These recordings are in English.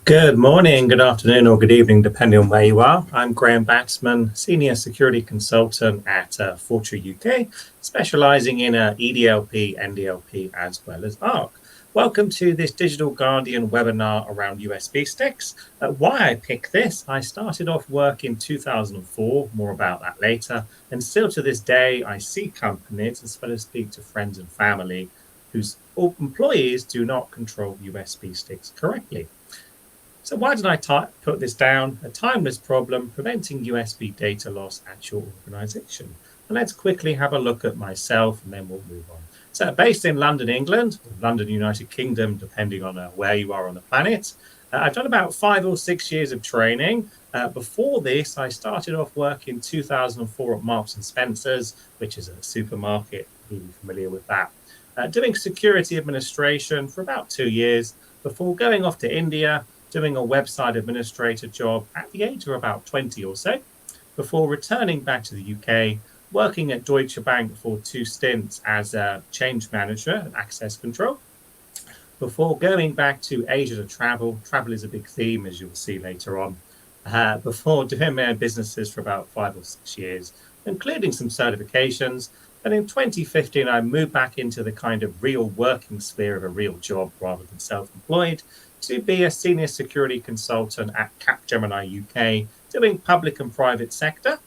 Good morning, good afternoon, or good evening, depending on where you are. I'm Graham Batsman, Senior Security Consultant at Fortra UK, specializing in EDLP, NDLP, as well as ARC. Welcome to this Digital Guardian webinar around USB sticks. Why I picked this, I started off work in 2004, more about that later, and still to this day, I see companies, as well as speak to friends and family, whose employees do not control USB sticks correctly. So why did I put this down? A timeless problem preventing USB data loss at your organization. And let's quickly have a look at myself and then we'll move on. So based in London, England, or London, United Kingdom, depending on where you are on the planet. I've done about 5 or 6 years of training. Before this, I started off work in 2004 at Marks and Spencer's, which is a supermarket, you'll be familiar with that. Doing security administration for about 2 years before going off to India, doing a website administrator job at the age of about 20 or so, before returning back to the UK, working at Deutsche Bank for 2 stints as a change manager at access control, before going back to Asia to travel. Travel is a big theme, as you'll see later on, before doing my own businesses for about 5 or 6 years, including some certifications. And in 2015, I moved back into the kind of real working sphere of a real job rather than self-employed, to be a senior security consultant at Capgemini UK, doing public and private sector,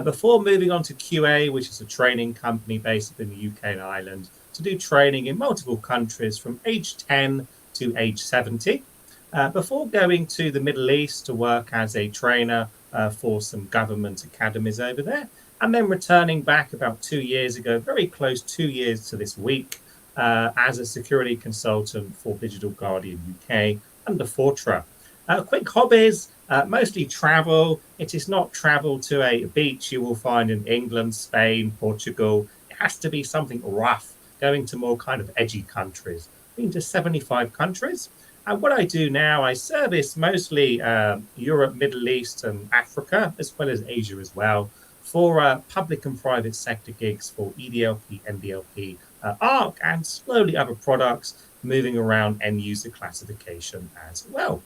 before moving on to QA, which is a training company based in the UK and Ireland, to do training in multiple countries from age 10 to age 70, before going to the Middle East to work as a trainer for some government academies over there, and then returning back about 2 years ago, very close 2 years to this week, as a security consultant for Digital Guardian UK under Fortra. Quick hobbies, mostly travel. It is not travel to a beach you will find in England, Spain, Portugal. It has to be something rough, going to more kind of edgy countries. Been to 75 countries. And what I do now, I service mostly Europe, Middle East and Africa, as well as Asia as well, for public and private sector gigs for EDLP, NDLP, ARC, and slowly other products, moving around end user classification as well.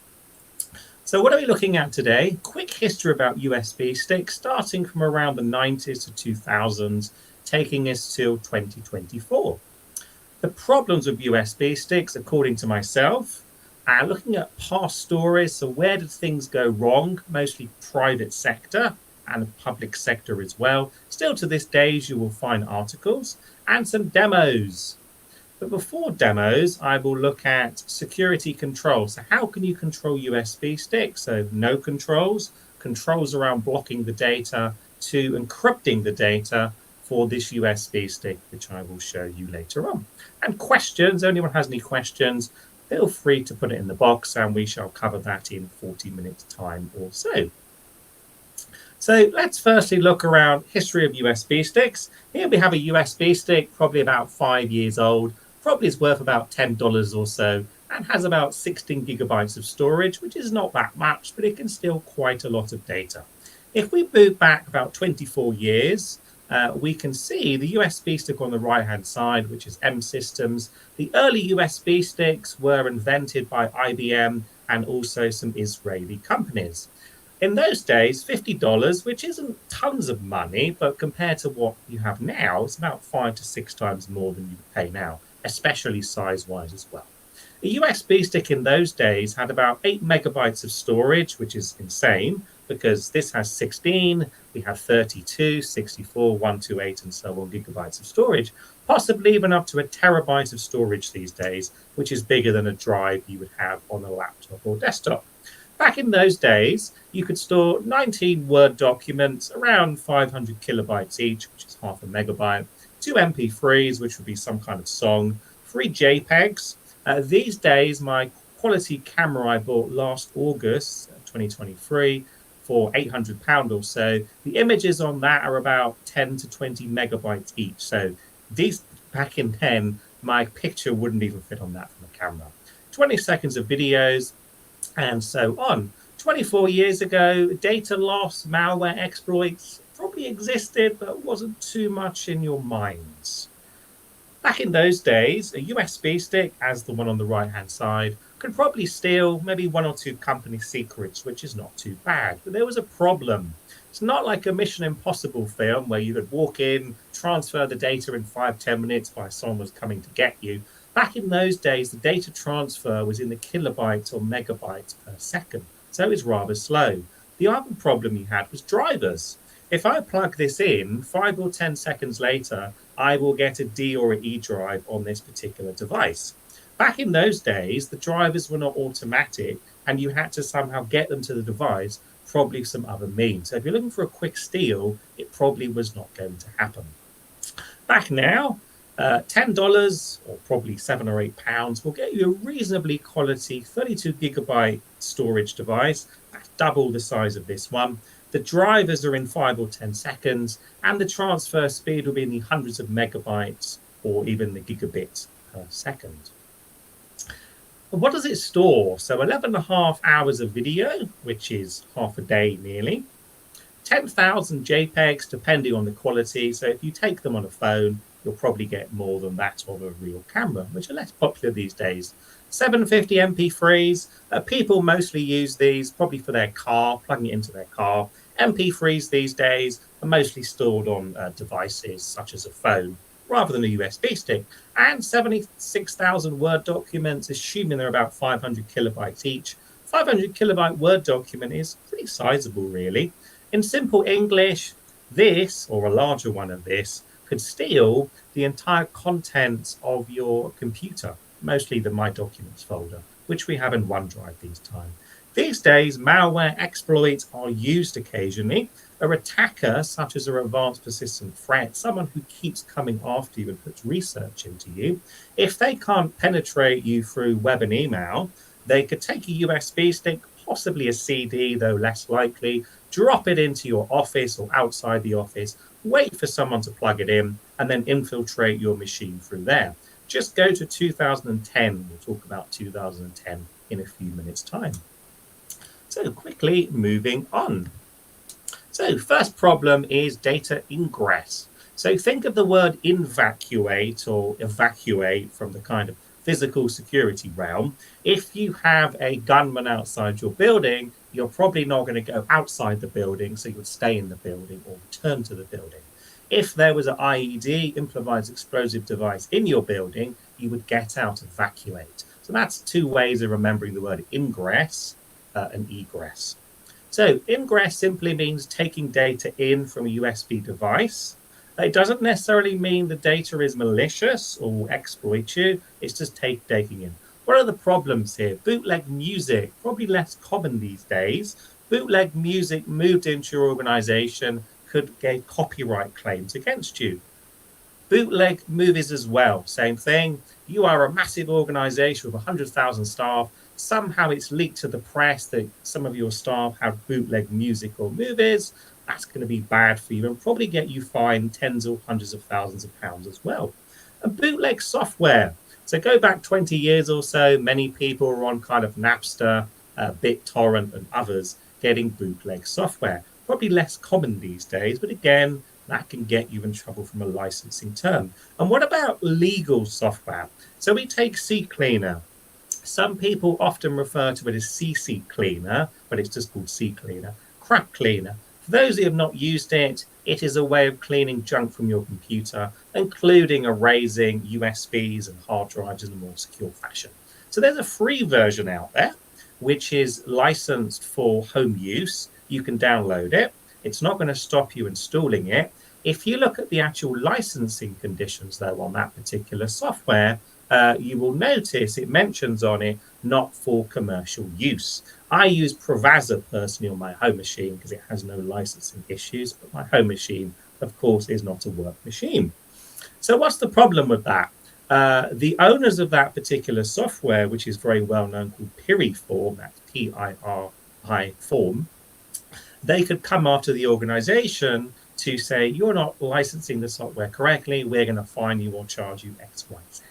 So what are we looking at today? Quick history about USB sticks, starting from around the 90s to 2000s, taking us till 2024. The problems with USB sticks, according to myself, are looking at past stories. So where did things go wrong? Mostly private sector and public sector as well. Still to this day, you will find articles and some demos. But before demos, I will look at security control. So how can you control USB sticks? So no controls, controls around blocking the data to encrypting the data for this USB stick, which I will show you later on. And questions, anyone has any questions, feel free to put it in the box and we shall cover that in 40 minutes time or so. So let's firstly look around history of USB sticks. Here we have a USB stick, probably about 5 years old, probably is worth about $10 or so, and has about 16 gigabytes of storage, which is not that much, but it can still quite a lot of data. If we move back about 24 years, we can see the USB stick on the right-hand side, which is M Systems. The early USB sticks were invented by IBM and also some Israeli companies. In those days, $50, which isn't tons of money, but compared to what you have now, it's about 5 to 6 times more than you pay now, especially size-wise as well. A USB stick in those days had about 8 megabytes of storage, which is insane, because this has 16, we have 32, 64, 128, and so on gigabytes of storage, possibly even up to a terabyte of storage these days, which is bigger than a drive you would have on a laptop or desktop. Back in those days, you could store 19 Word documents, around 500 kilobytes each, which is half a megabyte, 2 MP3s, which would be some kind of song, 3 JPEGs. These days, my quality camera I bought last August 2023 for £800 or so, the images on that are about 10 to 20 megabytes each. So these, back in then, my picture wouldn't even fit on that from a camera. 20 seconds of videos, and so on. 24 years ago, data loss, malware exploits probably existed, but wasn't too much in your minds. Back in those days, a USB stick, as the one on the right-hand side, could probably steal maybe one or two company secrets, which is not too bad. But there was a problem. It's not like a Mission Impossible film where you could walk in, transfer the data in 5-10 minutes while someone was coming to get you. Back in those days, the data transfer was in the kilobytes or megabytes per second, so it was rather slow. The other problem you had was drivers. If I plug this in, 5 or 10 seconds later, I will get a D or an E drive on this particular device. Back in those days, the drivers were not automatic and you had to somehow get them to the device, probably some other means. So if you're looking for a quick steal, it probably was not going to happen. Back now, $10 or probably £7 or £8 will get you a reasonably quality 32 gigabyte storage device. That's double the size of this one. The drivers are in 5 or 10 seconds, and the transfer speed will be in the hundreds of megabytes or even the gigabits per second. And what does it store? So 11.5 hours of video, which is half a day nearly. 10,000 JPEGs, depending on the quality. So if you take them on a phone, you'll probably get more than that of a real camera, which are less popular these days. 750 MP3s. People mostly use these probably for their car, plugging it into their car. MP3s these days are mostly stored on devices such as a phone rather than a USB stick. And 76,000 Word documents, assuming they're about 500 kilobytes each. 500 kilobyte Word document is pretty sizable, really. In simple English, this, or a larger one of this, could steal the entire contents of your computer, mostly the My Documents folder, which we have in OneDrive these days, malware exploits are used occasionally. An attacker, such as a advanced persistent threat, someone who keeps coming after you and puts research into you, if they can't penetrate you through web and email, they could take a USB stick, possibly a CD, though less likely, drop it into your office or outside the office, wait for someone to plug it in, and then infiltrate your machine through there. Just go to 2010. We'll talk about 2010 in a few minutes' time. So quickly moving on. So first problem is data ingress. So think of the word evacuate or evacuate from the kind of physical security realm. If you have a gunman outside your building, you're probably not going to go outside the building, so you would stay in the building or return to the building. If there was an IED, improvised explosive device, in your building, you would get out, evacuate. So that's two ways of remembering the word ingress and egress. So ingress simply means taking data in from a USB device. It doesn't necessarily mean the data is malicious or will exploit you. It's just taking in. What are the problems here? Bootleg music, probably less common these days. Bootleg music moved into your organization could get copyright claims against you. Bootleg movies as well, same thing. You are a massive organization with 100,000 staff. Somehow it's leaked to the press that some of your staff have bootleg music or movies. That's going to be bad for you and probably get you fined tens or hundreds of thousands of pounds as well. And bootleg software. So go back 20 years or so, many people were on kind of Napster, BitTorrent and others getting bootleg software. Probably less common these days, but again, that can get you in trouble from a licensing term. And what about legal software? So we take CCleaner. Some people often refer to it as CC Cleaner, but it's just called CCleaner. Crap Cleaner. For those who have not used it, it is a way of cleaning junk from your computer, including erasing USBs and hard drives in a more secure fashion. So there's a free version out there, which is licensed for home use. You can download it. It's not going to stop you installing it. If you look at the actual licensing conditions, though, on that particular software, you will notice it mentions on it, not for commercial use. I use Pravazza personally on my home machine because it has no licensing issues, but my home machine, of course, is not a work machine. So what's the problem with that? The owners of that particular software, which is very well known, called Piriform, that's Piri Form, they could come after the organization to say, you're not licensing the software correctly, we're going to fine you or charge you X, Y, Z.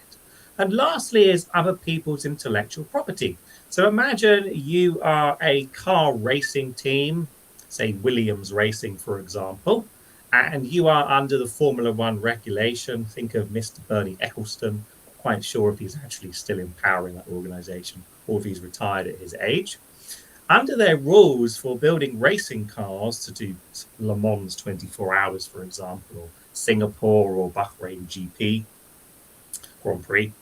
And lastly is other people's intellectual property. So imagine you are a car racing team, say Williams Racing, for example, and you are under the Formula One regulation. Think of Mr. Bernie Ecclestone. Not quite sure if he's actually still empowering that organization or if he's retired at his age. Under their rules for building racing cars to do Le Mans 24 hours, for example, or Singapore or Bahrain GP Grand Prix,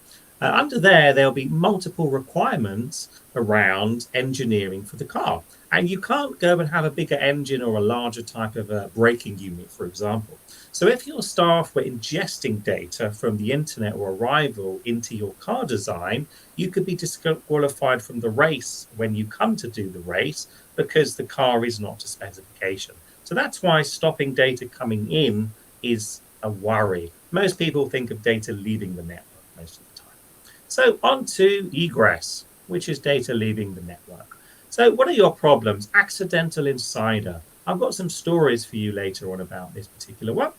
under there, there'll be multiple requirements around engineering for the car. And you can't go and have a bigger engine or a larger type of a braking unit, for example. So if your staff were ingesting data from the internet or Arrival into your car design, you could be disqualified from the race when you come to do the race because the car is not to specification. So that's why stopping data coming in is a worry. Most people think of data leaving the network most of the time. So on to egress, which is data leaving the network. So what are your problems? Accidental insider. I've got some stories for you later on about this particular one.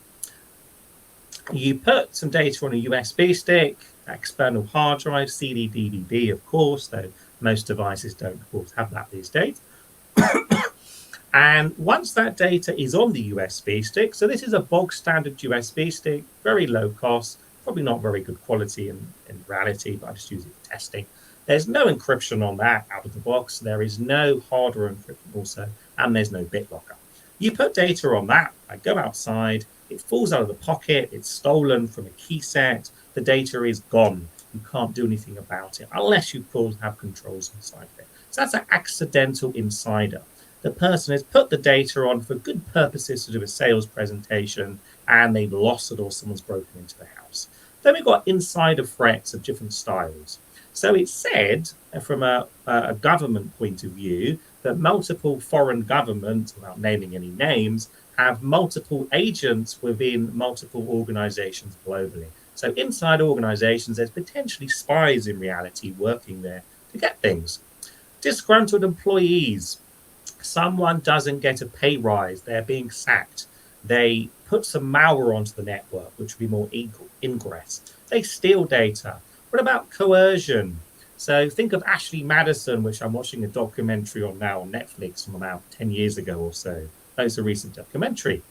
You put some data on a USB stick, external hard drive, CD, DVD, of course, though most devices don't, of course, have that these days. And once that data is on the USB stick, so this is a bog standard USB stick, very low cost, probably not very good quality in reality, but I just use it for testing. There's no encryption on that out of the box. There is no hardware encryption also, and there's no BitLocker. You put data on that, I go outside, it falls out of the pocket, it's stolen from a key set, the data is gone. You can't do anything about it unless you have controls inside of it. So that's an accidental insider. The person has put the data on for good purposes to do a sales presentation, and they've lost it or someone's broken into the house. Then we've got insider threats of different styles. So it's said from a government point of view that multiple foreign governments, without naming any names, have multiple agents within multiple organizations globally. So inside organizations, there's potentially spies in reality working there to get things. Disgruntled employees. Someone doesn't get a pay rise, they're being sacked. They put some malware onto the network, which would be more ingress. They steal data. What about coercion? So think of Ashley Madison, which I'm watching a documentary on now on Netflix from about 10 years ago or so. That's a recent documentary.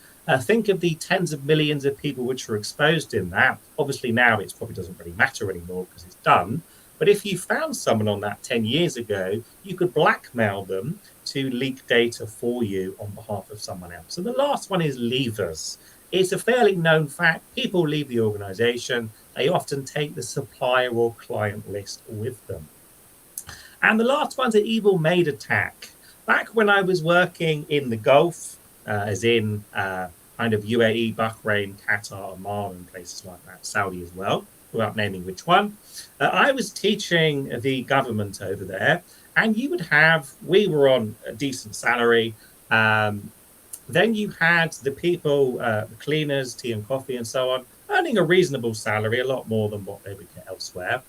Think of the tens of millions of people which were exposed in that. Obviously now it probably doesn't really matter anymore because it's done. But if you found someone on that 10 years ago, you could blackmail them to leak data for you on behalf of someone else. So the last one is leavers. It's a fairly known fact. People leave the organization. They often take the supplier or client list with them. And the last one's an evil maid attack. Back when I was working in the Gulf, as in kind of UAE, Bahrain, Qatar, Oman, and places like that, Saudi as well, without naming which one, I was teaching the government over there, and we were on a decent salary. Then you had the people, the cleaners, tea and coffee and so on, earning a reasonable salary, a lot more than what they would get elsewhere.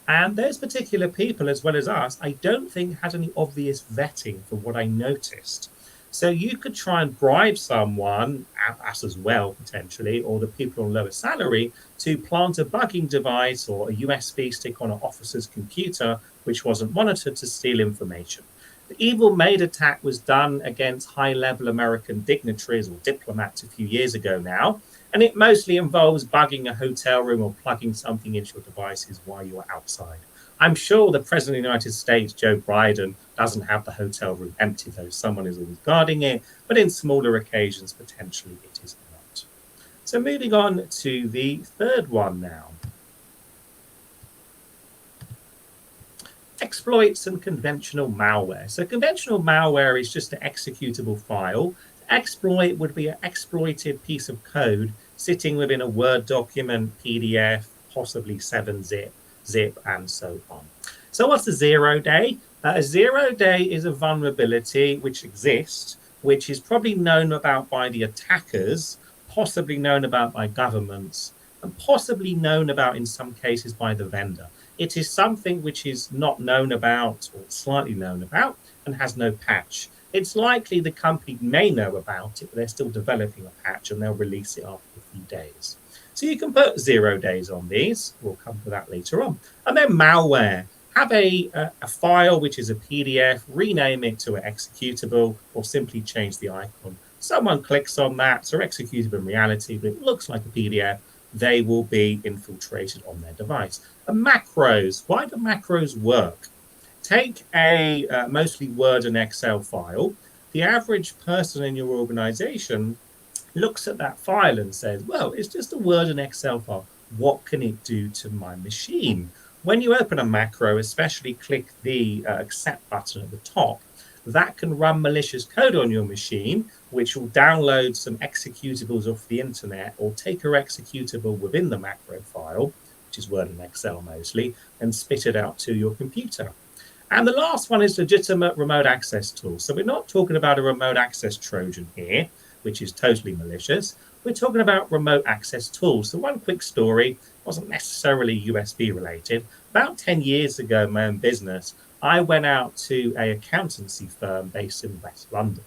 And those particular people, as well as us, I don't think had any obvious vetting from what I noticed. So you could try and bribe someone, us as well potentially, or the people on lower salary, to plant a bugging device or a USB stick on an officer's computer, which wasn't monitored, to steal information. The evil maid attack was done against high-level American dignitaries or diplomats a few years ago now, and it mostly involves bugging a hotel room or plugging something into your devices while you're outside. I'm sure the President of the United States, Joe Biden, doesn't have the hotel room empty, though someone is always guarding it, but in smaller occasions, potentially it is not. So moving on to the third one now. Exploits and conventional malware. So conventional malware is just an executable file. Exploit would be an exploited piece of code sitting within a Word document, PDF, possibly 7-zip, zip, and so on. So what's a 0-day? A 0-day is a vulnerability which exists, which is probably known about by the attackers, possibly known about by governments, and possibly known about in some cases by the vendor. It is something which is not known about or slightly known about and has no patch. It's likely the company may know about it, but they're still developing a patch and they'll release it after a few days. So you can put 0 days on these. We'll come to that later on. And then malware. Have a file which is a PDF, rename it to an executable, or simply change the icon. someone clicks on that, so executable in reality, but it looks like a PDF, they will be infiltrated on their device. And macros, why do macros work? Take a mostly Word and Excel file. The average person in your organization looks at that file and says, well, it's just a Word and Excel file. What can it do to my machine? When you open a macro, especially click the accept button at the top, that can run malicious code on your machine, which will download some executables off the internet or take a executable within the macro file, which is Word and Excel mostly, and spit it out to your computer. And the last one is legitimate remote access tools. So we're not talking about a remote access Trojan here, which is totally malicious. We're talking about remote access tools. So one quick story, wasn't necessarily USB related. About 10 years ago, my own business, I went out to an accountancy firm based in West London.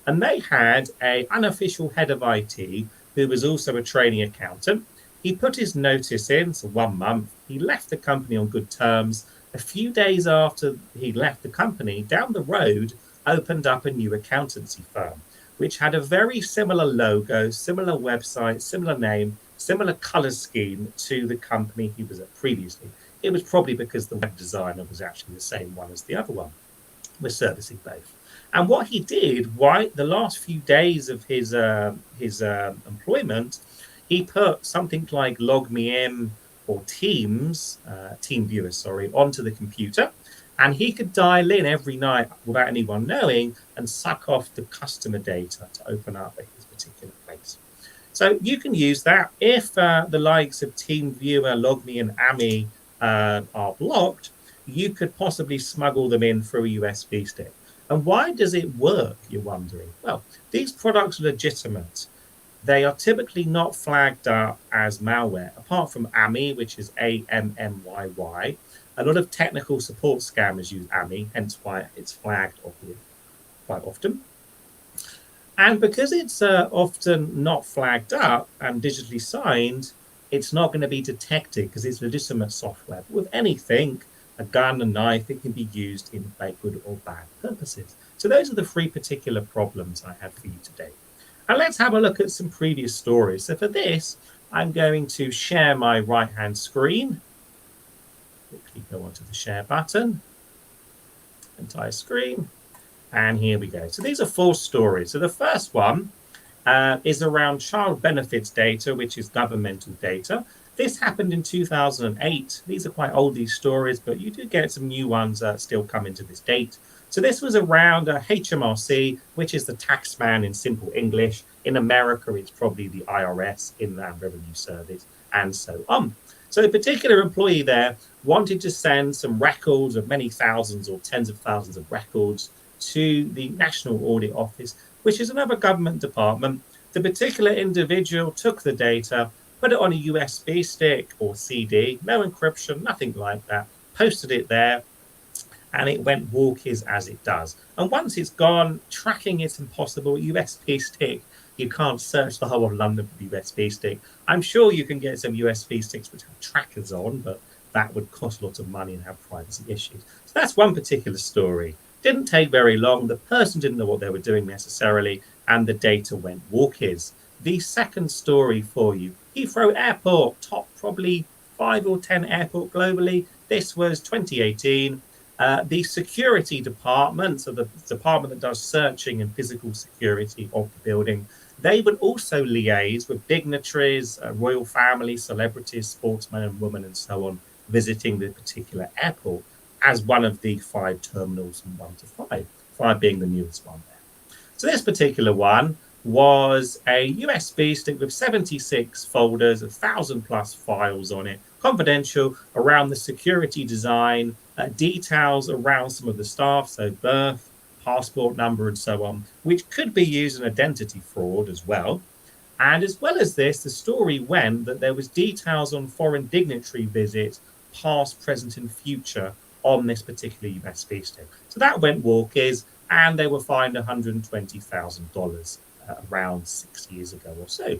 And they had an unofficial head of IT who was also a training accountant. He put his notice in, so 1 month. He left the company on good terms. A few days after he left the company, down the road, opened up a new accountancy firm, which had a very similar logo, similar website, similar name, similar color scheme to the company he was at previously. It was probably because the web designer was actually the same one as the other one. We're servicing both. And what he did, right, the last few days of his employment, he put something like LogMeIn or TeamViewer, onto the computer. And he could dial in every night without anyone knowing and suck off the customer data to open up at his particular place. So you can use that. If the likes of TeamViewer, LogMeIn, AMI are blocked, you could possibly smuggle them in through a USB stick. And why does it work, you're wondering? Well, these products are legitimate. They are typically not flagged up as malware, apart from AMI, which is AMMYY. A lot of technical support scammers use AMI, hence why it's flagged quite often. And because it's often not flagged up and digitally signed, it's not going to be detected because it's legitimate software. But with anything, a gun, a knife, it can be used in good or bad purposes. So those are the 3 particular problems I had for you today. And let's have a look at some previous stories. So for this, I'm going to share my right-hand screen. Quickly go onto the share button, entire screen, and here we go. So these are 4 stories. So the first one is around child benefits data, which is governmental data. This happened in 2008. These are quite old, these stories, but you do get some new ones still coming to this date. So this was around HMRC, which is the tax man in simple English. In America, it's probably the IRS, Inland Revenue Service, and so on. So a particular employee there wanted to send some records of many thousands or tens of thousands of records to the National Audit Office, which is another government department. The particular individual took the data, put it on a USB stick or CD, no encryption, nothing like that, posted it there, and it went walkies as it does. And once it's gone, tracking is impossible. USB stick, you can't search the whole of London for the USB stick. I'm sure you can get some USB sticks which have trackers on, but that would cost lots of money and have privacy issues. So that's one particular story. Didn't take very long. The person didn't know what they were doing necessarily, and the data went walkies. The second story for you, Heathrow Airport, top probably 5 or 10 airport globally. This was 2018. The security department, so the department that does searching and physical security of the building, they would also liaise with dignitaries, royal family, celebrities, sportsmen and women, and so on, visiting the particular airport as one of the 5 terminals from 1 to 5, 5 being the newest one there. So this particular one was a USB stick with 76 folders, 1,000 plus files on it, confidential, around the security design, details around some of the staff, so birth, passport number, and so on, which could be used in identity fraud as well. And as well as this, the story went that there was details on foreign dignitary visits, past, present, and future on this particular USB stick. So that went walkies, and they were fined $120,000 around 6 years ago or so.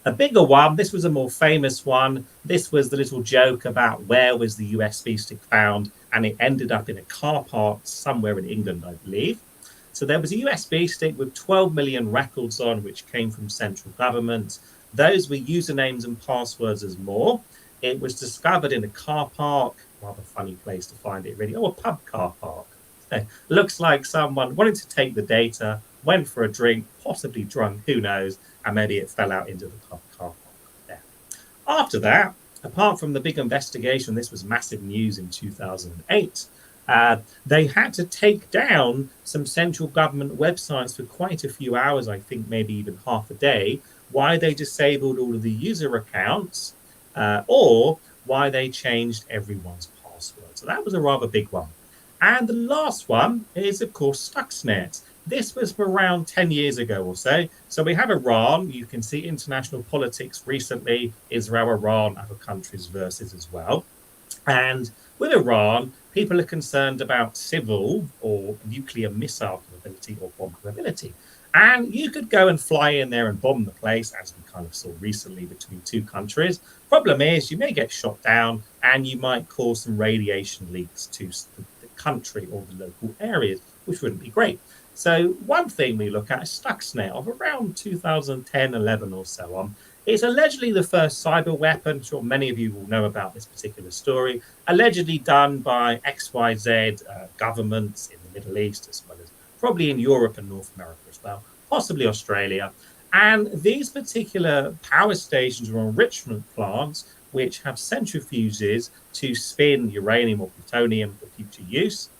A bigger one, this was a more famous one. This was the little joke about where was the USB stick found, and it ended up in a car park somewhere in England, I believe. So there was a USB stick with 12 million records on, which came from central government. Those were usernames and passwords as more. It was discovered in a car park, rather funny place to find it really. Oh, a pub car park. Looks like someone wanted to take the data, went for a drink, possibly drunk, who knows, and maybe it fell out into the pub car park there. After that, apart from the big investigation, this was massive news in 2008. They had to take down some central government websites for quite a few hours, I think maybe even half a day, why they disabled all of the user accounts or why they changed everyone's password. So that was a rather big one. And the last one is, of course, Stuxnet. This was around 10 years ago or so. So we have Iran. You can see international politics recently, Israel, Iran, other countries versus as well. And with Iran, people are concerned about civil or nuclear missile capability or bomb capability. And you could go and fly in there and bomb the place, as we kind of saw recently between two countries. Problem is, you may get shot down and you might cause some radiation leaks to the country or the local areas, which wouldn't be great. So one thing we look at is Stuxnet of around 2010, 11 or so on. It's allegedly the first cyber weapon. I'm sure many of you will know about this particular story. Allegedly done by XYZ governments in the Middle East, as well as probably in Europe and North America as well, possibly Australia. And these particular power stations or enrichment plants, which have centrifuges to spin uranium or plutonium for future use,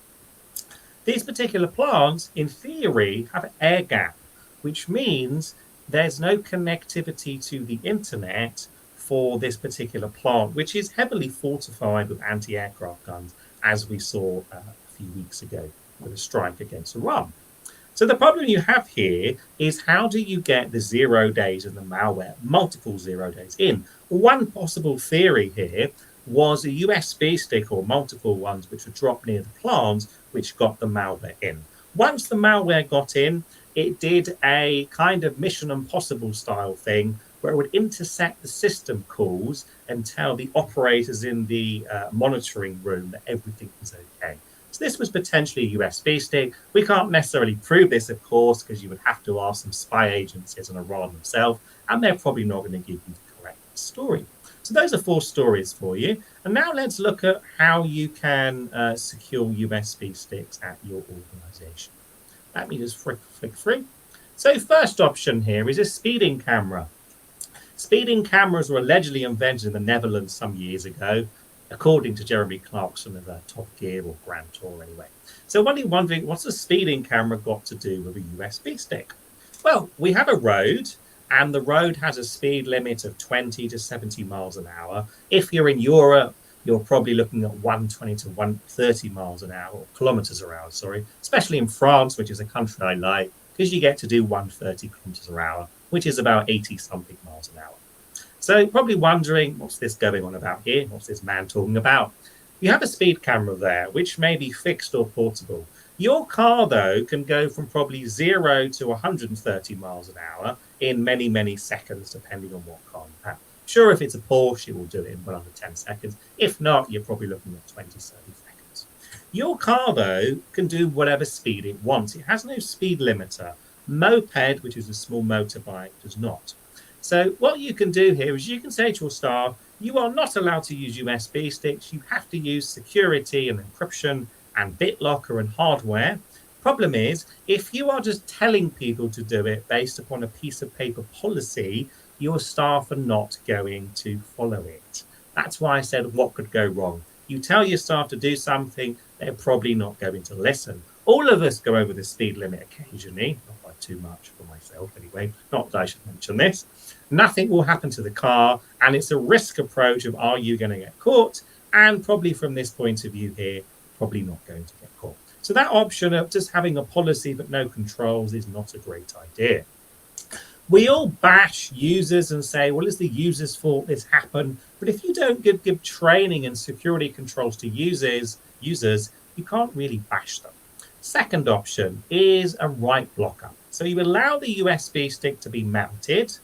these particular plants, in theory, have an air gap, which means there's no connectivity to the internet for this particular plant, which is heavily fortified with anti-aircraft guns, as we saw a few weeks ago with a strike against Iran. So the problem you have here is how do you get the 0 days of the malware, multiple 0 days in? One possible theory here was a USB stick or multiple ones which were dropped near the plant, which got the malware in. Once the malware got in, it did a kind of Mission Impossible style thing where it would intercept the system calls and tell the operators in the monitoring room that everything was okay. So this was potentially a USB stick. We can't necessarily prove this, of course, because you would have to ask some spy agencies on Iran themselves, and they're probably not going to give you the correct story. So those are 4 stories for you. And now let's look at how you can secure USB sticks at your organization. Let me just flick through. So first option here is a speeding camera. Speeding cameras were allegedly invented in the Netherlands some years ago, according to Jeremy Clarkson of Top Gear or Grand Tour anyway. So when you're wondering, what's a speeding camera got to do with a USB stick? Well, we have a road, and the road has a speed limit of 20 to 70 miles an hour. If you're in Europe, you're probably looking at 120 to 130 miles an hour, or kilometers per hour, sorry, especially in France, which is a country I like, because you get to do 130 kilometers per hour, which is about 80 something miles an hour. So probably wondering, what's this going on about here? What's this man talking about? You have a speed camera there, which may be fixed or portable. Your car, though, can go from probably 0 to 130 miles an hour in many, many seconds, depending on what car you have. Sure, if it's a Porsche, it will do it in well under 10 seconds. If not, you're probably looking at 20, 30 seconds. Your car, though, can do whatever speed it wants. It has no speed limiter. Moped, which is a small motorbike, does not. So what you can do here is you can say to your staff, you are not allowed to use USB sticks. You have to use security and encryption and BitLocker and hardware. Problem is, if you are just telling people to do it based upon a piece of paper policy, your staff are not going to follow it. That's why I said what could go wrong. You tell your staff to do something, they're probably not going to listen. All of us go over the speed limit occasionally, not by too much for myself anyway, not that I should mention this. Nothing will happen to the car, and it's a risk approach of are you going to get caught? And probably from this point of view here, probably not going to get caught. So that option of just having a policy but no controls is not a great idea. We all bash users and say, well, it's the user's fault this happened. But if you don't give training and security controls to users, you can't really bash them. Second option is a write blocker. So you allow the USB stick to be mounted.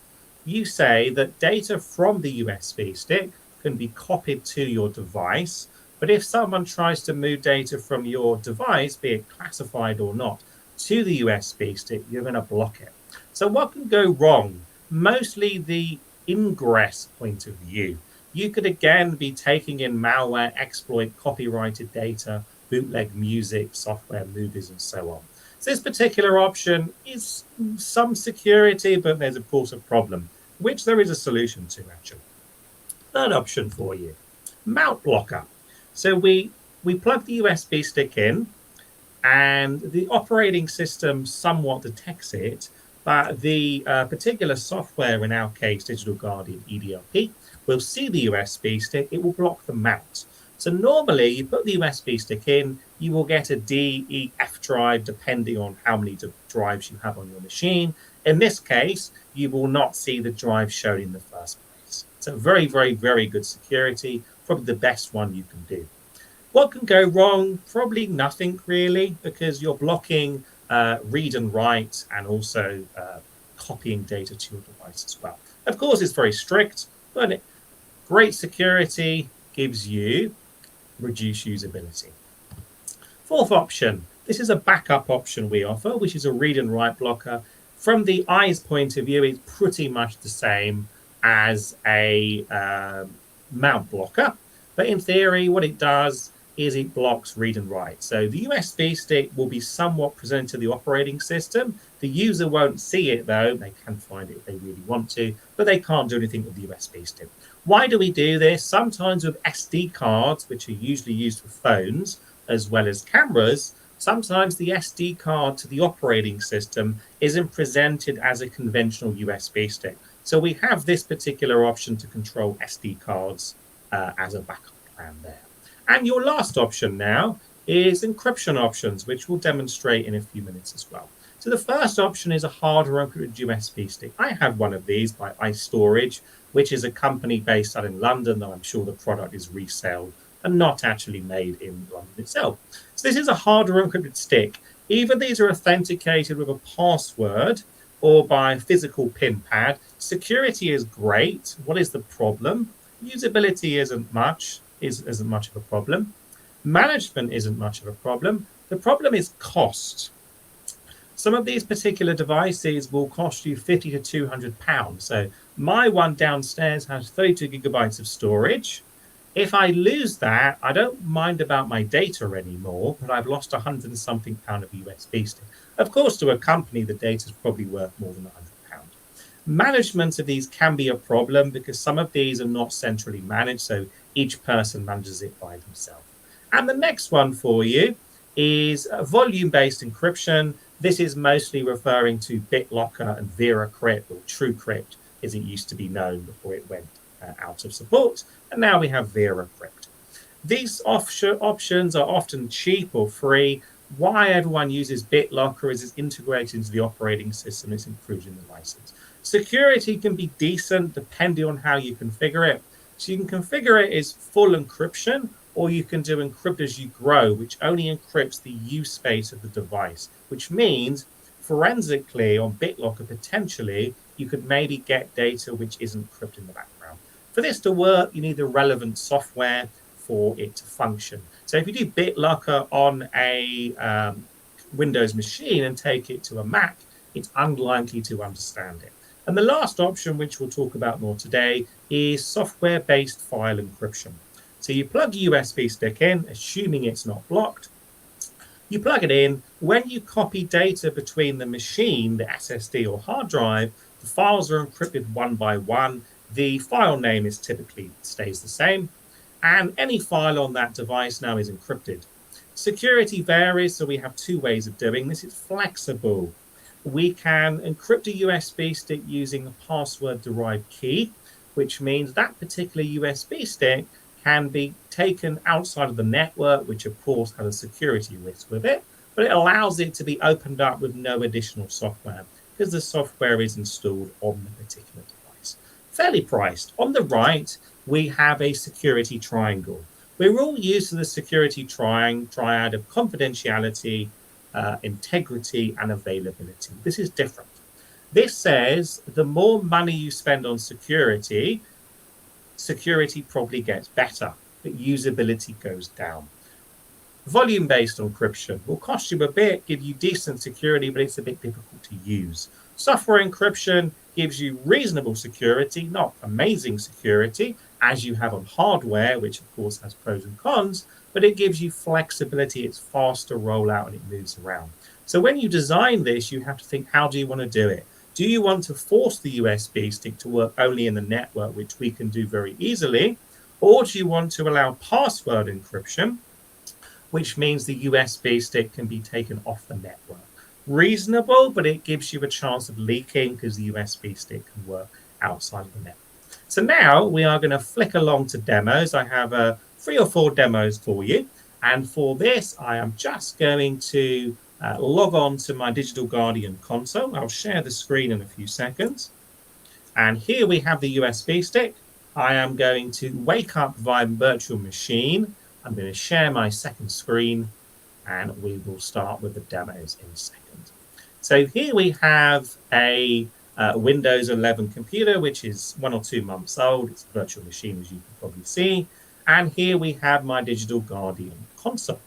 You say that data from the USB stick can be copied to your device. But if someone tries to move data from your device, be it classified or not, to the USB stick, you're going to block it. So what can go wrong? Mostly the ingress point of view. You could again be taking in malware, exploit, copyrighted data, bootleg music, software, movies, and so on. So this particular option is some security, but there's of course a problem, which there is a solution to actually. Third option for you, mount blocker. So we plug the USB stick in, and the operating system somewhat detects it, but the particular software, in our case, Digital Guardian EDLP, will see the USB stick, it will block the mount. So normally you put the USB stick in, you will get a D, E, F drive, depending on how many drives you have on your machine. In this case, you will not see the drive shown in the first place. So very, very, very good security, probably the best one you can do. What can go wrong? Probably nothing really, because you're blocking read and write and also copying data to your device as well. Of course, it's very strict, but great security gives you reduced usability. Fourth option, this is a backup option we offer, which is a read and write blocker. From the eyes point of view, it's pretty much the same as a mount blocker. But in theory, what it does is it blocks read and write. So the USB stick will be somewhat presented to the operating system. The user won't see it though. They can find it if they really want to, but they can't do anything with the USB stick. Why do we do this? Sometimes with SD cards, which are usually used for phones as well as cameras, sometimes the SD card to the operating system isn't presented as a conventional USB stick. So we have this particular option to control SD cards as a backup plan there. And your last option now is encryption options, which we'll demonstrate in a few minutes as well. So the first option is a hardware encrypted USB stick. I have one of these by iStorage, which is a company based out in London, though I'm sure the product is reselled and not actually made in London itself. So this is a hardware encrypted stick. Either these are authenticated with a password or by a physical pin pad. Security is great. What is the problem? Usability isn't much of a problem. Management isn't much of a problem. The problem is cost. Some of these particular devices will cost you £50 to £200. So my one downstairs has 32 gigabytes of storage. If I lose that, I don't mind about my data anymore, but I've lost £100 and something of USB stick. Of course, to a company, the data is probably worth more than £100. Management of these can be a problem because some of these are not centrally managed, so each person manages it by themselves. And the next one for you is volume-based encryption. This is mostly referring to BitLocker and VeraCrypt, or TrueCrypt as it used to be known before it went out of support. And now we have VeraCrypt. These options are often cheap or free. Why everyone uses BitLocker is it's integrated into the operating system. It's included in the license. Security can be decent depending on how you configure it. So you can configure it as full encryption, or you can do encrypt as you grow, which only encrypts the use space of the device, which means forensically on BitLocker, potentially, you could maybe get data which isn't encrypted in the background. For this to work, you need the relevant software for it to function. So if you do BitLocker on a Windows machine and take it to a Mac, it's unlikely to understand it. And the last option, which we'll talk about more today, is software-based file encryption. So you plug a USB stick in, assuming it's not blocked. You plug it in. When you copy data between the machine, the SSD or hard drive, the files are encrypted one by one. The file name is typically stays the same, and any file on that device now is encrypted. Security varies, so we have two ways of doing this. It's flexible. We can encrypt a USB stick using a password-derived key, which means that particular USB stick can be taken outside of the network, which of course has a security risk with it, but it allows it to be opened up with no additional software because the software is installed on the particular device. Fairly priced. On the right, we have a security triangle. We're all used to the security triad of confidentiality, integrity, and availability. This is different. This says the more money you spend on security probably gets better, but usability goes down. Volume-based encryption will cost you a bit, give you decent security, but it's a bit difficult to use. Software encryption gives you reasonable security, not amazing security, as you have on hardware, which of course has pros and cons, but it gives you flexibility, it's faster rollout, and it moves around. So when you design this, you have to think, how do you want to do it? Do you want to force the USB stick to work only in the network, which we can do very easily? Or do you want to allow password encryption, which means the USB stick can be taken off the network? Reasonable, but it gives you a chance of leaking because the USB stick can work outside of the network. So now we are going to flick along to demos. I have 3 or 4 demos for you. And for this, I am just going to log on to my Digital Guardian console. I'll share the screen in a few seconds. And here we have the USB stick. I am going to wake up via virtual machine. I'm going to share my second screen, and we will start with the demos in a second. So here we have a Windows 11 computer, which is 1 or 2 months old. It's a virtual machine, as you can probably see. And here we have my Digital Guardian console.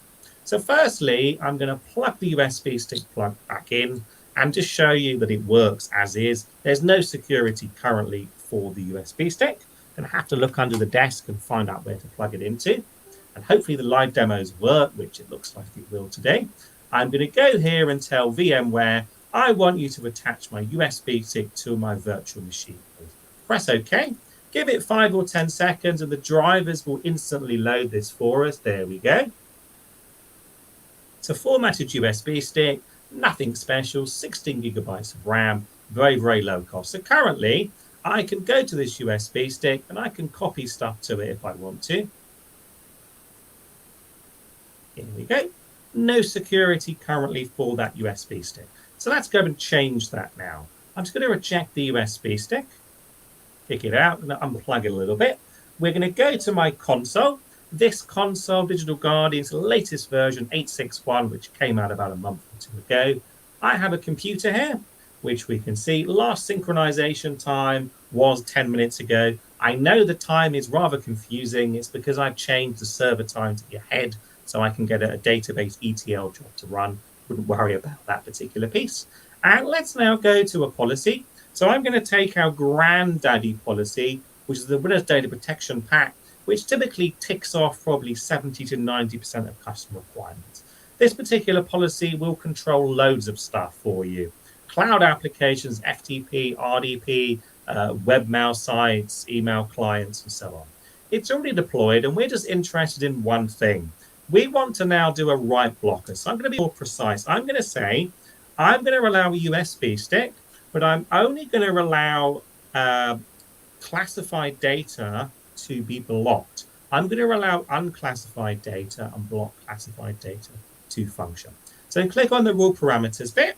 So firstly, I'm going to plug the USB stick plug back in and just show you that it works as is. There's no security currently for the USB stick. I'm going to have to look under the desk and find out where to plug it into. And hopefully the live demos work, which it looks like it will today. I'm going to go here and tell VMware, I want you to attach my USB stick to my virtual machine. Press OK. Give it 5 or 10 seconds and the drivers will instantly load this for us. There we go. It's a formatted USB stick, nothing special, 16 gigabytes of RAM, very, very low cost. So currently, I can go to this USB stick and I can copy stuff to it if I want to. Here we go. No security currently for that USB stick. So let's go and change that now. I'm just going to eject the USB stick, kick it out, and unplug it a little bit. We're going to go to my console. This console, Digital Guardian's latest version, 861, which came out about a month or 2 ago. I have a computer here, which we can see last synchronization time was 10 minutes ago. I know the time is rather confusing. It's because I've changed the server time to be ahead, so I can get a database ETL job to run. Wouldn't worry about that particular piece. And let's now go to a policy. So I'm going to take our granddaddy policy, which is the Windows Data Protection Pack, which typically ticks off probably 70 to 90% of customer requirements. This particular policy will control loads of stuff for you. Cloud applications, FTP, RDP, webmail sites, email clients, and so on. It's already deployed, and we're just interested in one thing. We want to now do a write blocker. So I'm going to be more precise. I'm going to say, I'm going to allow a USB stick, but I'm only going to allow classified data to be blocked. I'm going to allow unclassified data and block classified data to function. So click on the rule parameters bit.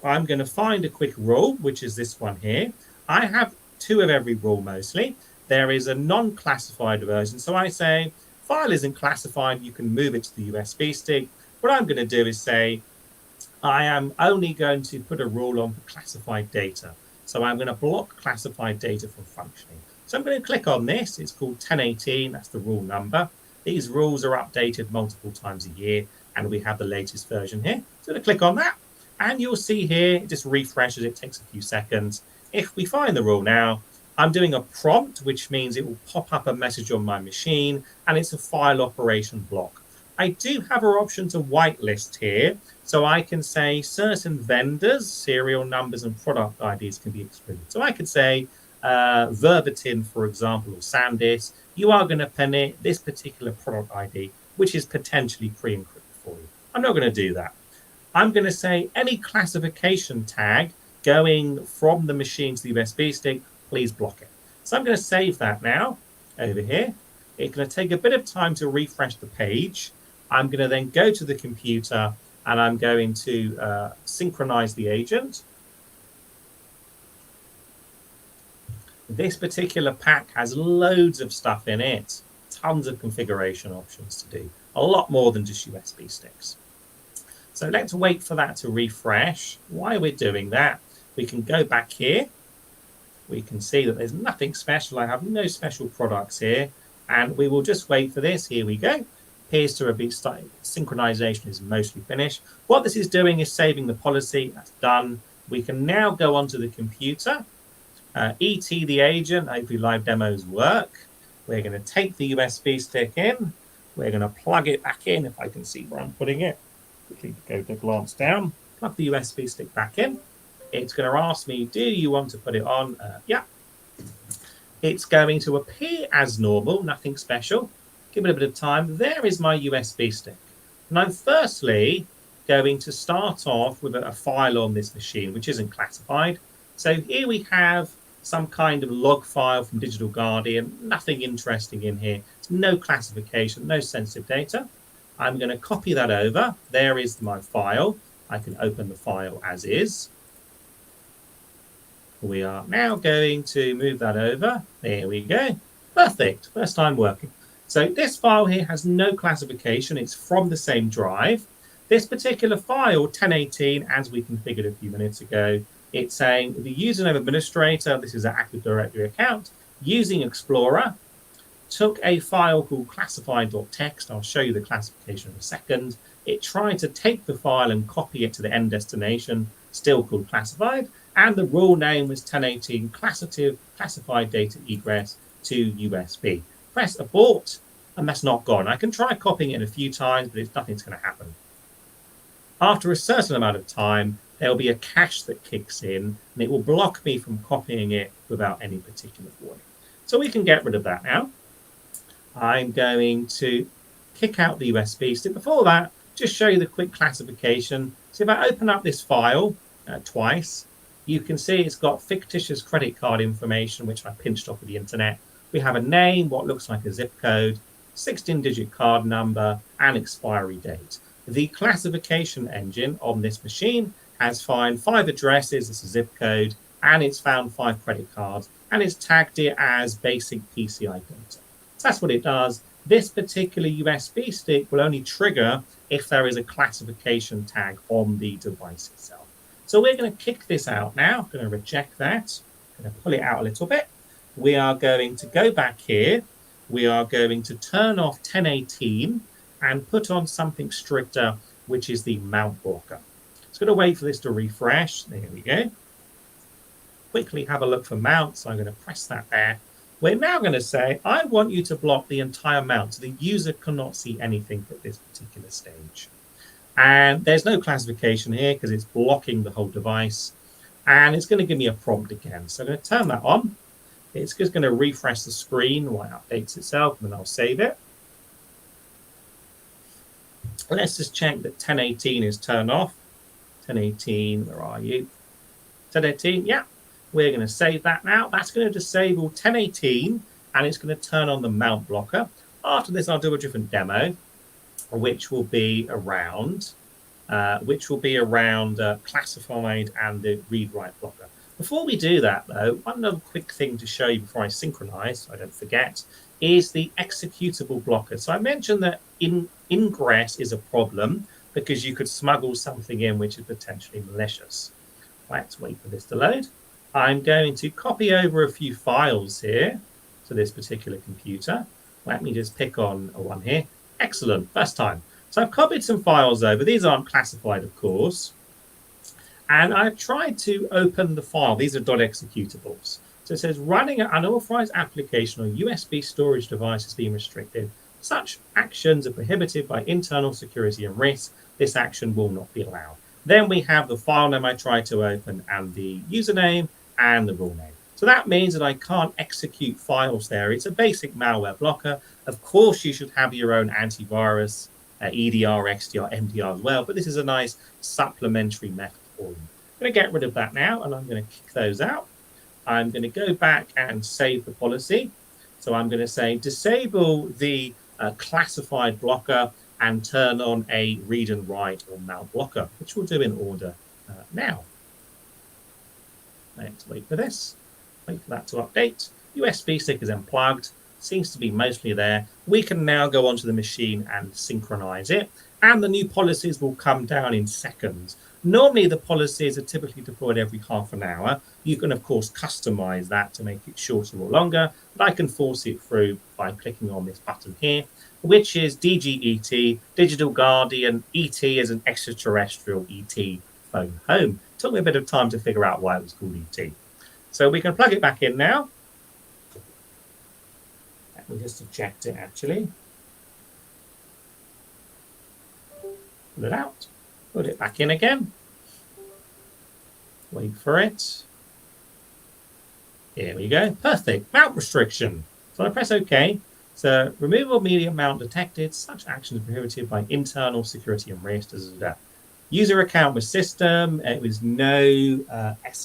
I'm going to find a quick rule, which is this one here. I have 2 of every rule mostly. There is a non-classified version. So I say, file isn't classified, you can move it to the USB stick. What I'm going to do is say, I am only going to put a rule on for classified data. So I'm going to block classified data from functioning. So I'm going to click on this. It's called 1018. That's the rule number. These rules are updated multiple times a year, and we have the latest version here. So I'm going to click on that, and you'll see here, it just refreshes. It takes a few seconds. If we find the rule now, I'm doing a prompt, which means it will pop up a message on my machine, and it's a file operation block. I do have an option to whitelist here, so I can say certain vendors, serial numbers, and product IDs can be excluded. So I could say Verbatim, for example, or SanDisk, you are going to permit this particular product ID, which is potentially pre-encrypted for you. I'm not going to do that. I'm going to say any classification tag going from the machine to the USB stick, please block it. So I'm going to save that now over here. It's going to take a bit of time to refresh the page. I'm going to then go to the computer and I'm going to synchronize the agent. This particular pack has loads of stuff in it, tons of configuration options to do, a lot more than just USB sticks. So let's wait for that to refresh. While we're doing that, we can go back here. We can see that there's nothing special. I have no special products here, and we will just wait for this. Here we go. Appears to be started. Synchronization is mostly finished. What this is doing is saving the policy. That's done. We can now go onto the computer, ET the agent. Hopefully live demos work. We're going to take the USB stick in. We're going to plug it back in, if I can see where I'm putting it. Quickly go to glance down. Plug the USB stick back in. It's going to ask me, do you want to put it on? Yeah. It's going to appear as normal, nothing special. Give it a bit of time. There is my USB stick. And I'm firstly going to start off with a file on this machine, which isn't classified. So here we have some kind of log file from Digital Guardian, nothing interesting in here. It's no classification, no sensitive data. I'm going to copy that over. There is my file. I can open the file as is. We are now going to move that over. There we go. Perfect. First time working. So this file here has no classification. It's from the same drive. This particular file, 1018, as we configured a few minutes ago, it's saying the username administrator, this is an Active Directory account, using Explorer, took a file called classified.txt. I'll show you the classification in a second. It tried to take the file and copy it to the end destination, still called classified, and the rule name was 1018 classified data egress to USB. Press abort, and that's not gone. I can try copying it a few times, but nothing's going to happen. After a certain amount of time, there'll be a cache that kicks in, and it will block me from copying it without any particular warning. So we can get rid of that now. I'm going to kick out the USB stick. Before that, just show you the quick classification. So if I open up this file twice, you can see it's got fictitious credit card information, which I pinched off of the internet. We have a name, what looks like a zip code, 16-digit card number, and expiry date. The classification engine on this machine has found 5 addresses, it's a zip code, and it's found 5 credit cards, and it's tagged it as basic PCI data. So that's what it does. This particular USB stick will only trigger if there is a classification tag on the device itself. So we're going to kick this out now. I'm going to reject that. I'm going to pull it out a little bit. We are going to go back here. We are going to turn off 1018 and put on something stricter, which is the mount blocker. It's going to wait for this to refresh. There we go. Quickly have a look for mounts. So I'm going to press that there. We're now going to say, I want you to block the entire mount so the user cannot see anything at this particular stage. And there's no classification here because it's blocking the whole device. And it's going to give me a prompt again. So I'm going to turn that on. It's just going to refresh the screen while it updates itself, and then I'll save it. Let's just check that 1018 is turned off. 1018, where are you? 1018, yeah. We're going to save that now. That's going to disable 1018, and it's going to turn on the mount blocker. After this, I'll do a different demo, which will be around classified and the read-write blocker. Before we do that, though, one other quick thing to show you before I synchronize, so I don't forget, is the executable blocker. So I mentioned that ingress is a problem because you could smuggle something in which is potentially malicious. Let's wait for this to load. I'm going to copy over a few files here to this particular computer. Let me just pick on one here. Excellent, first time. So I've copied some files over. These aren't classified, of course. And I've tried to open the file. These are .executables. So it says running an unauthorized application on USB storage device is being restricted. Such actions are prohibited by internal security and risk. This action will not be allowed. Then we have the file name I tried to open and the username and the rule name. So that means that I can't execute files there. It's a basic malware blocker. Of course, you should have your own antivirus, EDR, XDR, MDR as well. But this is a nice supplementary method. I'm going to get rid of that now, and I'm going to kick those out. I'm going to go back and save the policy. So I'm going to say disable the classified blocker and turn on a read and write or mount blocker, which we'll do in order now. Let's wait for this. Wait for that to update. USB stick is unplugged. Seems to be mostly there. We can now go onto the machine and synchronize it. And the new policies will come down in seconds. Normally, the policies are typically deployed every half an hour. You can, of course, customize that to make it shorter or longer, but I can force it through by clicking on this button here, which is DGET, Digital Guardian. ET is an extraterrestrial ET phone home. Took me a bit of time to figure out why it was called ET. So we can plug it back in now. We just eject it actually. Pull it out. Put it back in again. Wait for it. Here we go. Perfect. Mount restriction. So I press OK. So removal media mount detected. Such actions prohibited by internal security and risk. User account was system. It was no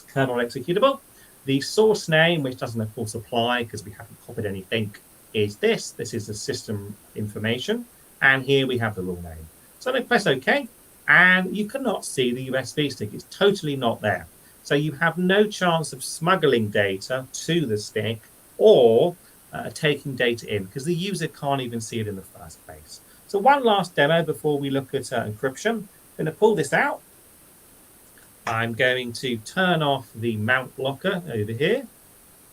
kernel executable. The source name, which doesn't of course apply because we haven't copied anything, is this. This is the system information. And here we have the raw name. So I'm going to press OK. And you cannot see the USB stick. It's totally not there. So you have no chance of smuggling data to the stick or taking data in because the user can't even see it in the first place. So one last demo before we look at encryption. I'm going to pull this out. I'm going to turn off the mount blocker over here.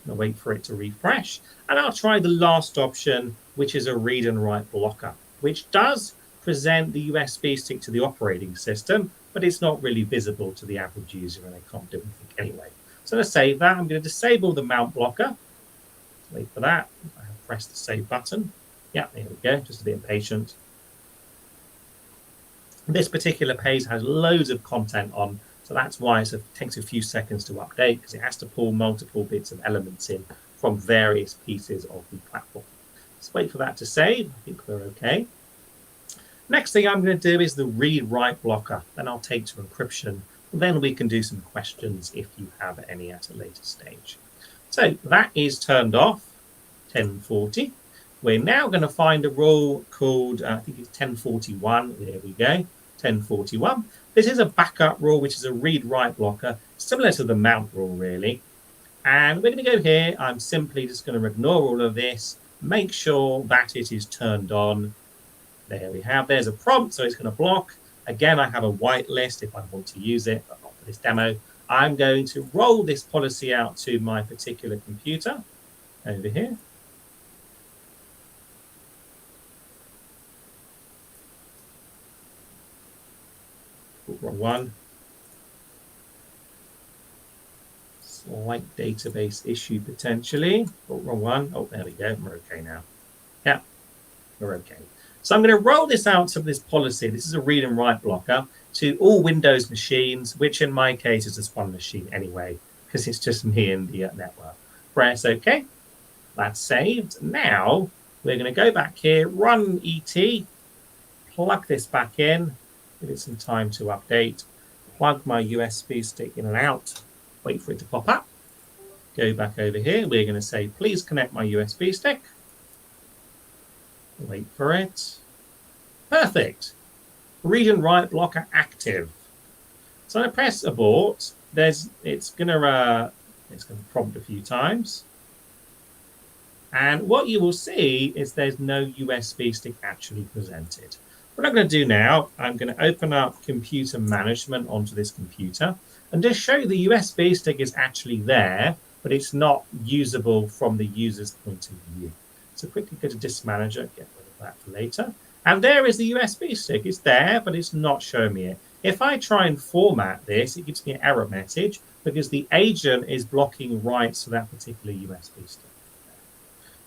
I'll wait for it to refresh. And I'll try the last option, which is a read and write blocker, which does present the USB stick to the operating system, but it's not really visible to the average user and they can't do anything anyway. So to save that, I'm going to disable the mount blocker. Wait for that. I have pressed the save button. Yeah, there we go. Just a bit impatient. This particular page has loads of content on, so that's why it takes a few seconds to update because it has to pull multiple bits of elements in from various pieces of the platform. Let's wait for that to save. I think we're okay. Next thing I'm going to do is the read-write blocker. Then I'll take to encryption. Then we can do some questions if you have any at a later stage. So that is turned off, 1040. We're now going to find a rule called, I think it's 1041. There we go, 1041. This is a backup rule, which is a read-write blocker, similar to the mount rule, really. And we're going to go here. I'm simply just going to ignore all of this, make sure that it is turned on. There we have, there's a prompt, so it's going to block. Again, I have a whitelist if I want to use it, but not for this demo. I'm going to roll this policy out to my particular computer over here. Wrong one. Slight database issue potentially. Oh, wrong one. Oh, there we go. We're okay now. Yeah, we're okay. So I'm going to roll this out to this policy. This is a read and write blocker to all Windows machines, which in my case is just one machine anyway, because it's just me and the network. Press OK. That's saved. Now we're going to go back here, run ET, plug this back in, give it some time to update, plug my USB stick in and out, wait for it to pop up. Go back over here. We're going to say, please connect my USB stick. Wait for it. Perfect. Read and write blocker active. So I press abort. It's gonna prompt a few times. And what you will see is there's no USB stick actually presented. What I'm going to do now, I'm going to open up computer management onto this computer and just show you the USB stick is actually there, but it's not usable from the user's point of view. So quickly go to Disk Manager, get rid of that for later. And there is the USB stick. It's there, but it's not showing me it. If I try and format this, it gives me an error message because the agent is blocking writes to that particular USB stick.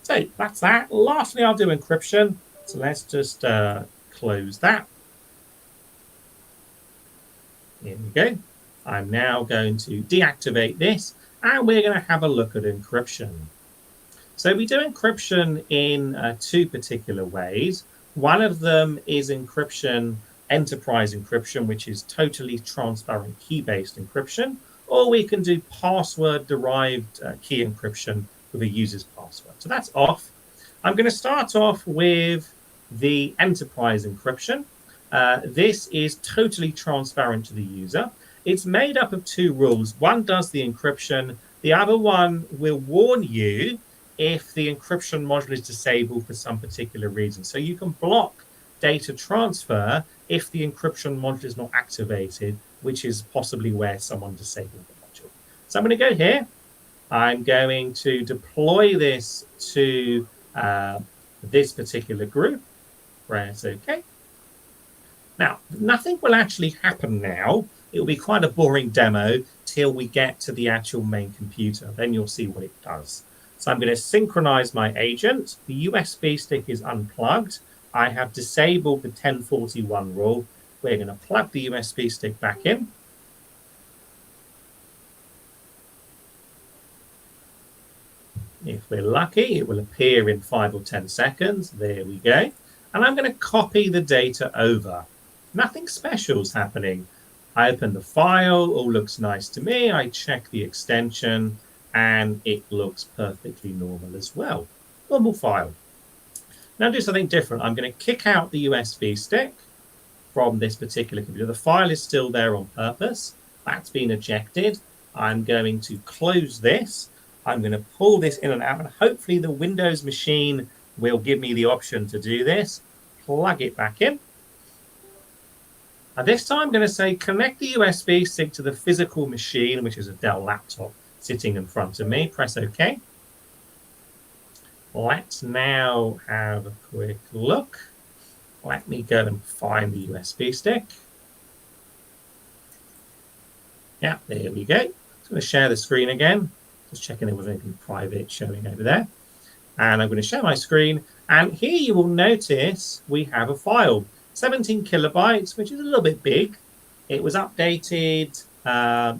So that's that. Lastly, I'll do encryption. So let's just close that. Here we go. I'm now going to deactivate this, and we're going to have a look at encryption. So we do encryption in two particular ways. One of them is encryption, enterprise encryption, which is totally transparent key-based encryption, or we can do password-derived key encryption with a user's password. So that's off. I'm going to start off with the enterprise encryption. This is totally transparent to the user. It's made up of two rules. One does the encryption. The other one will warn you if the encryption module is disabled for some particular reason. So you can block data transfer if the encryption module is not activated which is possibly where someone disabled the module. So I'm going to go here. I'm going to deploy this to this particular group. Press OK. Now, nothing will actually happen now. It will be quite a boring demo till we get to the actual main computer. Then you'll see what it does. So I'm going to synchronize my agent. The USB stick is unplugged. I have disabled the 1041 rule. We're going to plug the USB stick back in. If we're lucky, it will appear in 5 or 10 seconds. There we go. And I'm going to copy the data over. Nothing special is happening. I open the file, all looks nice to me. I check the extension and it looks perfectly normal as well. Normal file. Now do something different. I'm going to kick out the USB stick from this particular computer. The file is still there on purpose. That's been ejected. I'm going to close this. I'm going to pull this in and out, and hopefully the Windows machine will give me the option to do this. Plug it back in. And this time I'm going to say connect the USB stick to the physical machine, which is a Dell laptop sitting in front of me. Press OK. Let's now have a quick look. Let me go and find the USB stick. Yeah, there we go. I'm going to share the screen again. Just checking there was anything private showing over there. And I'm going to share my screen. And here you will notice we have a file. 17 kilobytes, which is a little bit big. It was updated a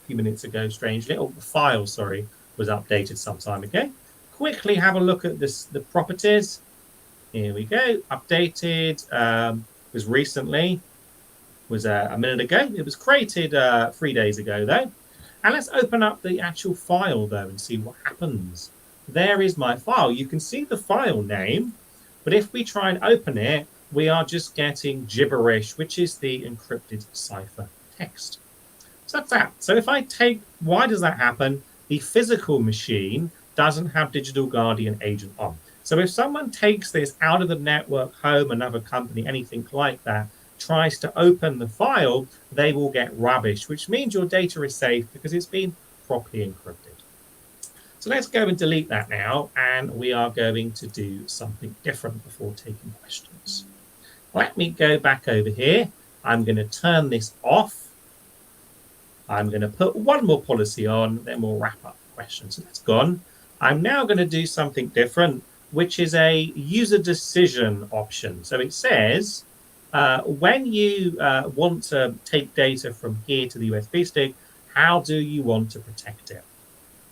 few minutes ago, strangely. Oh, the file, sorry, was updated some time ago. Quickly have a look at this, the properties. Here we go. Updated was recently, was a minute ago. It was created 3 days ago, though. And let's open up the actual file, though, and see what happens. There is my file. You can see the file name. But if we try and open it, we are just getting gibberish, which is the encrypted cipher text. So that's that. So if I take, why does that happen? The physical machine doesn't have Digital Guardian agent on. So if someone takes this out of the network, home, another company, anything like that, tries to open the file, they will get rubbish, which means your data is safe because it's been properly encrypted. So let's go and delete that now, and we are going to do something different before taking questions. Let me go back over here. I'm going to turn this off. I'm going to put one more policy on, then we'll wrap up questions. So that's gone. I'm now going to do something different, which is a user decision option. So it says, when you want to take data from here to the USB stick, how do you want to protect it?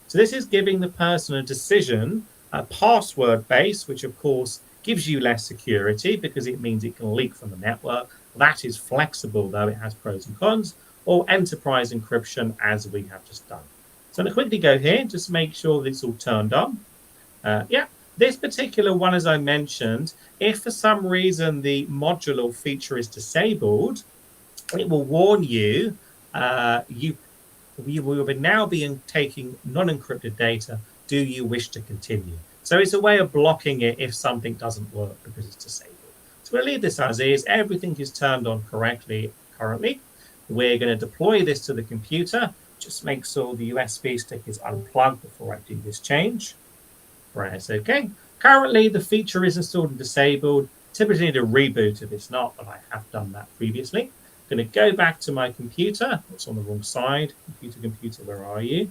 So this is giving the person a decision, a password base, which of course gives you less security because it means it can leak from the network. That is flexible, though it has pros and cons, or enterprise encryption, as we have just done. So I'm going to quickly go here, just make sure that it's all turned on. Yeah, this particular one, as I mentioned, if for some reason the modular feature is disabled, it will warn you, we will now be taking non-encrypted data. Do you wish to continue? So it's a way of blocking it if something doesn't work because it's disabled. So we'll leave this as is. Everything is turned on correctly currently. We're going to deploy this to the computer. Just make sure the USB stick is unplugged before I do this change. Press OK. Currently, the feature is installed and disabled. Typically need a reboot if it's not, but I have done that previously. I'm going to go back to my computer. It's on the wrong side. Computer, where are you?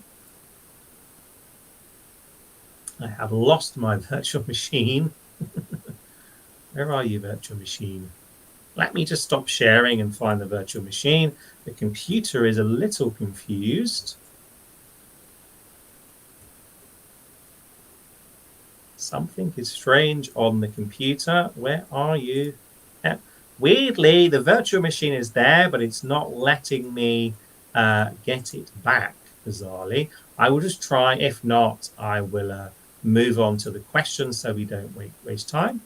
I have lost my virtual machine. Where are you, virtual machine? Let me just stop sharing and find the virtual machine. The computer is a little confused. Something is strange on the computer. Where are you? Weirdly, the virtual machine is there, but it's not letting me get it back, bizarrely. I will just try. If not, I will move on to the questions so we don't waste time.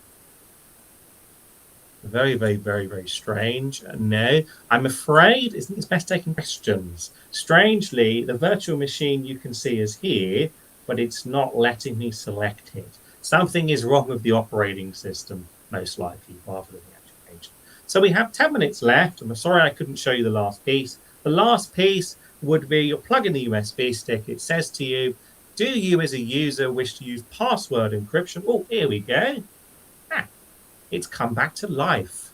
Very, very, very, very strange. No, I'm afraid it's best taking questions. Strangely, the virtual machine you can see is here, but it's not letting me select it. Something is wrong with the operating system, most likely, rather than the actual agent. So we have 10 minutes left. I'm sorry I couldn't show you the last piece. The last piece would be you're plugging the USB stick. It says to you, do you as a user wish to use password encryption? Oh, here we go. It's come back to life.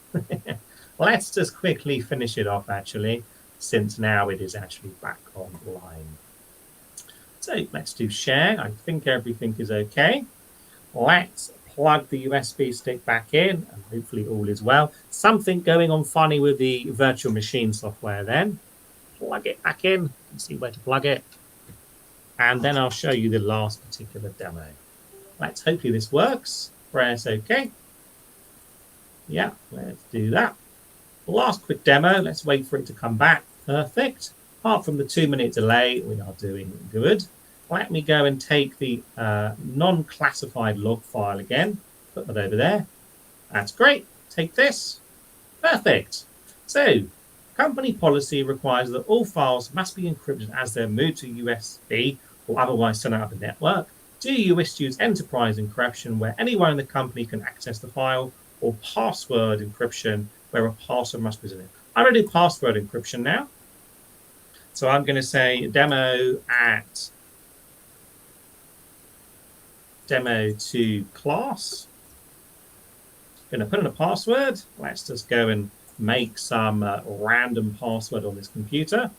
Let's just quickly finish it off, actually, since now it is actually back online. So let's do share. I think everything is okay. Let's plug the USB stick back in, and hopefully all is well. Something going on funny with the virtual machine software then. Plug it back in and see where to plug it. And then I'll show you the last particular demo. Let's hopefully this works. Press OK. Yeah, let's do that. Last quick demo. Let's wait for it to come back. Perfect. Apart from the 2-minute delay, we are doing good. Let me go and take the non-classified log file again. Put that over there. That's great. Take this. Perfect. So, company policy requires that all files must be encrypted as they're moved to USB or otherwise sent out of the network. Do you wish to use enterprise encryption where anyone in the company can access the file, or password encryption where a password must be presented? I'm going to do password encryption now. So I'm going to say demo to class. Going to put in a password. Let's just go and make some random password on this computer.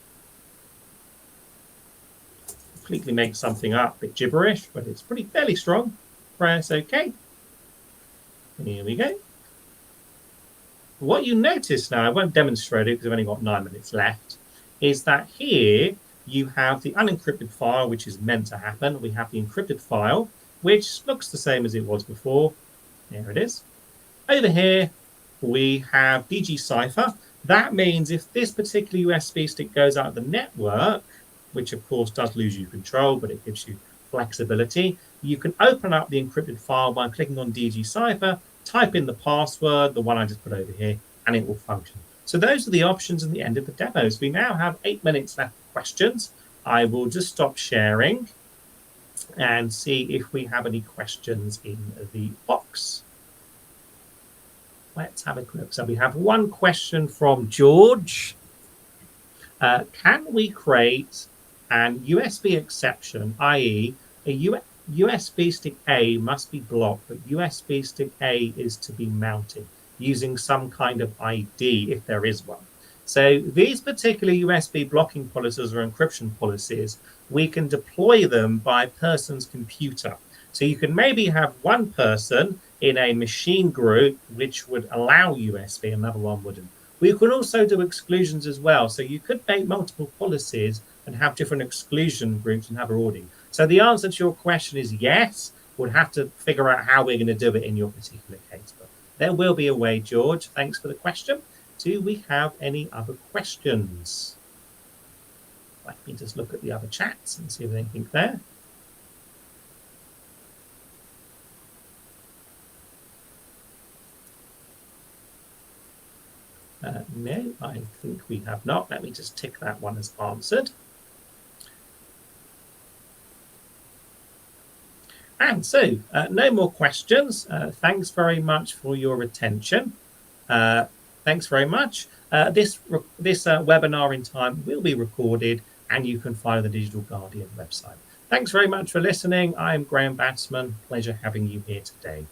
Completely make something up, a bit gibberish, but it's fairly strong. Press OK. Here we go. What you notice now, I won't demonstrate it because I've only got 9 minutes left, is that here you have the unencrypted file, which is meant to happen. We have the encrypted file, which looks the same as it was before. There it is. Over here, we have dgCipher. That means if this particular USB stick goes out of the network, which of course does lose you control, but it gives you flexibility, you can open up the encrypted file by clicking on dgCipher, type in the password, the one I just put over here, and it will function. So those are the options at the end of the demos. We now have 8 minutes left for questions. I will just stop sharing and see if we have any questions in the box. Let's have a quick look. So we have one question from George. Can we create an USB exception, i.e. a USB stick A must be blocked, but USB stick A is to be mounted using some kind of ID if there is one. So these particular USB blocking policies or encryption policies, we can deploy them by a person's computer. So you can maybe have one person in a machine group which would allow USB, another one wouldn't. We can also do exclusions as well. So you could make multiple policies and have different exclusion groups and have a auditing. So the answer to your question is yes. We'll have to figure out how we're going to do it in your particular case. But there will be a way, George. Thanks for the question. Do we have any other questions? Let me just look at the other chats and see if there's anything there. No, I think we have not. Let me just tick that one as answered. And so, no more questions. Thanks very much for your attention. Thanks very much. This webinar in time will be recorded and you can find the Digital Guardian website. Thanks very much for listening. I'm Graham Batsman. Pleasure having you here today.